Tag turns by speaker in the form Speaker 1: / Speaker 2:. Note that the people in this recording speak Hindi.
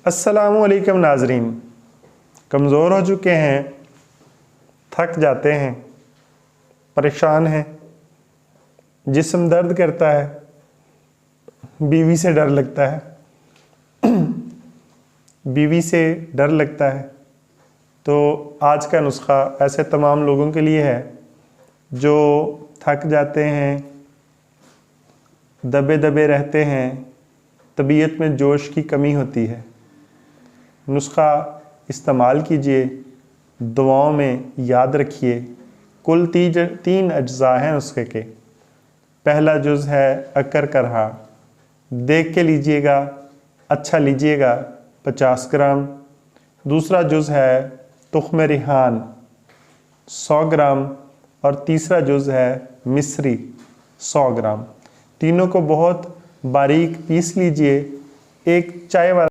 Speaker 1: अस्सलामुअलैकुम नाजरीन। कमज़ोर हो चुके हैं, थक जाते हैं, परेशान हैं, जिस्म दर्द करता है, बीवी से डर लगता है बीवी से डर लगता है। तो आज का नुस्खा ऐसे तमाम लोगों के लिए है जो थक जाते हैं, दबे दबे रहते हैं, तबीयत में जोश की कमी होती है। नुस्खा इस्तेमाल कीजिए, दुआओं में याद रखिए। कुल तीन अज्जा हैं नुस्खे के। पहला जुज़ है अकर करहा, देख के लीजिएगा, अच्छा लीजिएगा, 50 ग्राम। दूसरा जुज़ है तुख्म रिहान, 100 ग्राम। और तीसरा जुज़ है मिस्री, 100 ग्राम। तीनों को बहुत बारीक पीस लीजिए। एक चाय वाला